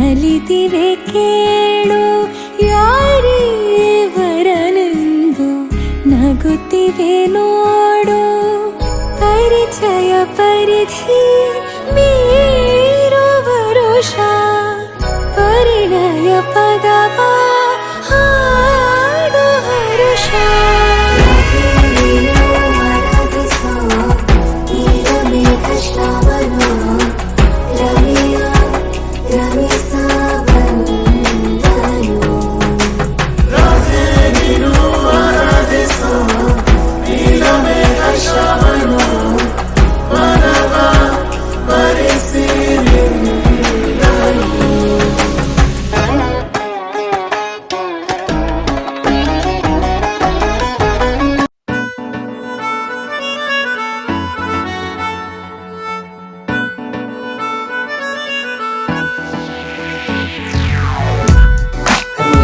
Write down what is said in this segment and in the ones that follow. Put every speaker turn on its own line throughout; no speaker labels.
ನಲಿದಿವೆ ಕೇಳು ಯಾರೇ ವರನೆಂದು ನಗುತ್ತಿವೆ ನೋಡು ಪರಿಚಯ ಪರಿಧಿ ಮೀರೋ ವರುಷ ಪರಿಣಯ ಪದವ ಹಾಡು ಹರುಷ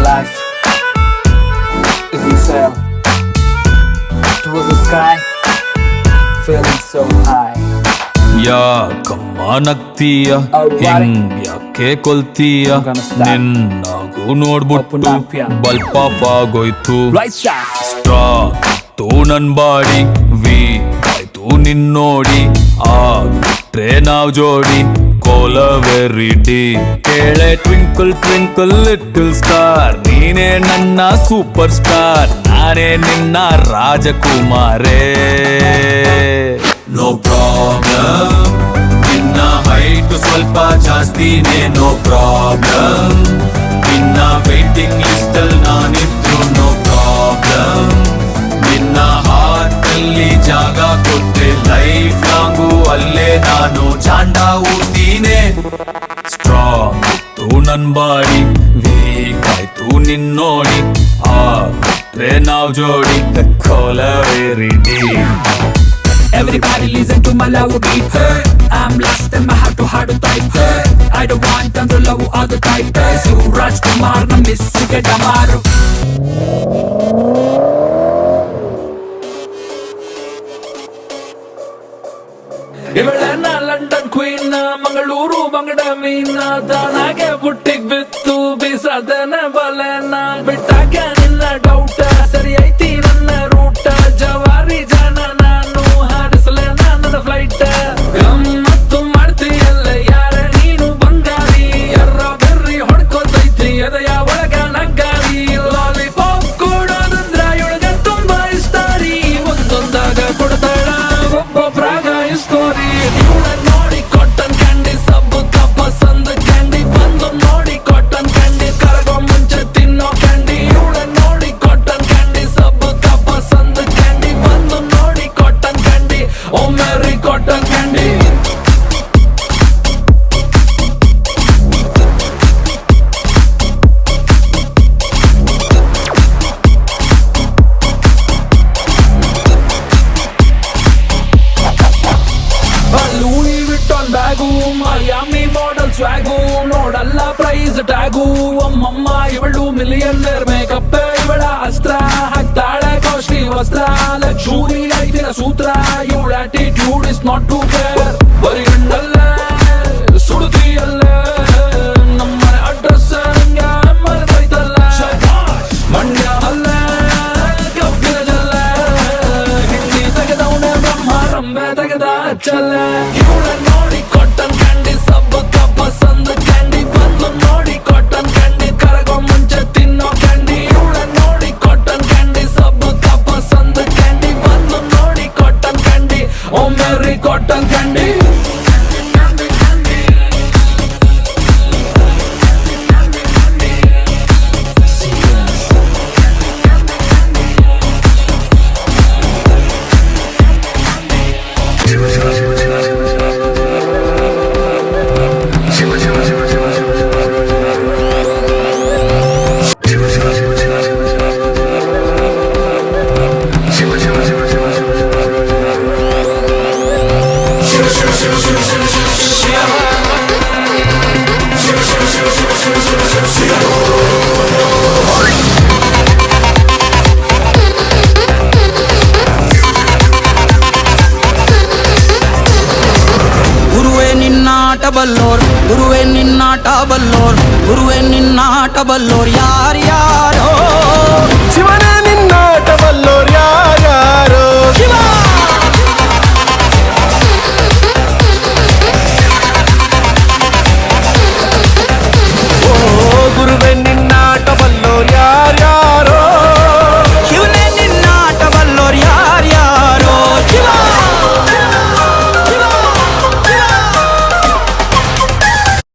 Life is in sail towards the sky, feeling so high.
ಯಾಕಮ್ಮ ನಗ್ತೀಯ ಹಿಂಗ್ಯಾಕೆ ಕೊಲ್ತೀಯ ನಿನ್ನಗೂ ನೋಡ್ಬಿಟ್ಟು ಬಲ್ಪ ಆಗೋಯ್ತು ಸ್ಟ್ರಾಂಗ್ ಆಯ್ತು ನನ್ ಬಾಡಿ ವೀಕ್ ಆಯ್ತು ನಿನ್ನೋಡಿ ಆಗ್ಬಿಟ್ರೆ ನಾವ್ ಜೋಡಿ ಕೋಲವೆರಿಡಿ ಕೇಳೆ ಟ್ವಿಂಕಲ್ ಟ್ವಿಂಕಲ್ ಲಿಟಲ್ ಸ್ಟಾರ್ ನೀನೇ ನನ್ನ ಸೂಪರ್ ಸ್ಟಾರ್ ನಾನೇ ನಿನ್ನ ರಾಜಕುಮಾರೇ ನೋ ಪ್ರಾಬ್ಲಮ್ ನಿನ್ನ ಹೈಟ್ ಸ್ವಲ್ಪ ಜಾಸ್ತಿನೇ ನೋ ಪ್ರಾಬ್ಲಮ್ ನಿನ್ನ ವೇಟಿಂಗ್ ಲಿಸ್ಟ್ ಅಲ್ಲಿ ನಾನಿದ್ರು ನೋ ಪ್ರಾಬ್ಲಮ್ ನಿನ್ನ ಹಾರ್ಟ್ ಅಲ್ಲಿ ಜಾಗ ಕೊಟ್ಟೆ ಲೈಫ್ ಲಾಂಗು ಅಲ್ಲೇ ನಾನು ಚಾಂಡ ಊತೀನೆ ಸ್ಟ್ರಾಂಗ್ ಇತ್ತು ನನ್ ಬಾಡಿ ವೀಕ್ ಆಯ್ತು ನಿನ್ನೋಡಿ ಆಗ್ಬಿಟ್ರೆ ನಾವ್ ಜೋಡಿ ಕೋಲವೆರಿಡಿ
Everybody listen to my love beat. I'm lost in my heart to heart type. I don't want them to love other type. So Rajkumar na miss ke damaru. ಇವಳನ್ನ London queen Mangaluru ಬಂಗಡ ಮೀನ ತಾನಾಗೆ ಬುಟ್ಟಿಗ್ ಬಿತ್ತು ಬೀಸದನ ಬಲನ ಬಿಟ್ಟಾಗ ನಿನ್ನ ಡೌಟ ಸರಿ ಐತಿ ನನ್ನ ರೂಟ ಜವಾರಿ ಜನ ನಾನು ಹಾರಿಸಲ ನನ್ನ ಫ್ಲೈಟ್ ಗಮ್ಮತ್ತು ಮಾಡ್ತೀಯಲ್ಲ ಯಾರ ನೀನು ಬಂಗಾರಿ ಎರ್ರ ಬೆರ್ರಿ ಹೊಡ್ಕೋತೈತಿ ಎದೆಯ ಒಳಗ ನಗ್ಗಾರಿ ಲಾಲಿಪಾಪ್ ಕೊಡೋದಂದ್ರ ಇವಳಗ ತುಂಬಾ ಇಷ್ಟ ರೀ ಒಂದೊಂದಾಗ ಕೊಡ್ತಾಳ ಒಬ್ಬೊಬ್ರಾಗ ಇಸ್ಕೋರಿ ಇವಳ ನೋಡಿ ಕಾಟನ್ ಕ್ಯಾಂಡಿ ಸಬ್ಬು ಪಸಂದ್ ಕ್ಯಾಂಡಿ ಬಂದು ನೋಡಿ ಕಾಟನ್ ಕ್ಯಾಂಡಿ ಕರಗೋ ಮುಂಚೆ ತಿನ್ನೋ ಕ್ಯಾಂಡಿ ಇವಳ ನೋಡಿ ಕಾಟನ್ ಕ್ಯಾಂಡಿ ಸಬ್ಬು ಪಸಂದ್ ಕ್ಯಾಂಡಿ ಬಂದು ನೋಡಿ cotton candy oh Mary cotton candy Louis Vuitton bag Miami model swag ನೋಡಲ್ಲ ಪ್ರೈಸ್ ಟ್ಯಾಗು ಅಮ್ಮಮ್ಮ ಇವಳು ಮಿಲಿಯನ್ನೇರ್ ಮೇಕಪ್ ಇವಳ ಅಸ್ತ್ರ ಹಾಕ್ತಾಳೆ ಕಾಸ್ಟ್ಲಿ ವಸ್ತ್ರ ಲಕ್ಷೂರಿ ಲೈಫಿನ ಸೂತ್ರ ಇವಳ attitude is not to care ಬರೀ ಗಂಡಲ್ಲೇ ಸುಡುತ್ತೀಯಲ್ಲೇ ನಮ್ಮನೆ ಅಡ್ರೆಸ್ ಮರೆತೈತಲ್ಲ ಮಂಡ್ಯ ಅಲ್ಲೇ ಕಬ್ಬಿನ ಜಲ್ಲ ಹಿಂದಿ ತೆಗೆದವನೇ ಬ್ರಹ್ಮ ರಂಬೆ ತೆಗೆದ ಚಲ್ಲ ಇವಳ ನೋಡಿ ಕಾಟನ್ ಕ್ಯಾಂಡಿ ಸಬ್ಬು ಪಸಂದ್ ಕ್ಯಾಂಡಿ ಬಂದು ನೋಡಿ ಕಾಟನ್ ಕ್ಯಾಂಡಿ ಕರಗೋ ಮುಂಚೆ ತಿನ್ನೋ ಕ್ಯಾಂಡಿ ಇವಳ ನೋಡಿ ಕಾಟನ್ ಕ್ಯಾಂಡಿ ಸಬ್ಬು ಪಸಂದ್
ಆಟ ಬಲ್ಲೋರ್ ಗುರುವೆ ನಿನ್ನ ಆಟ ಬಲ್ಲೋರ್ ಯಾರ್ಯಾರ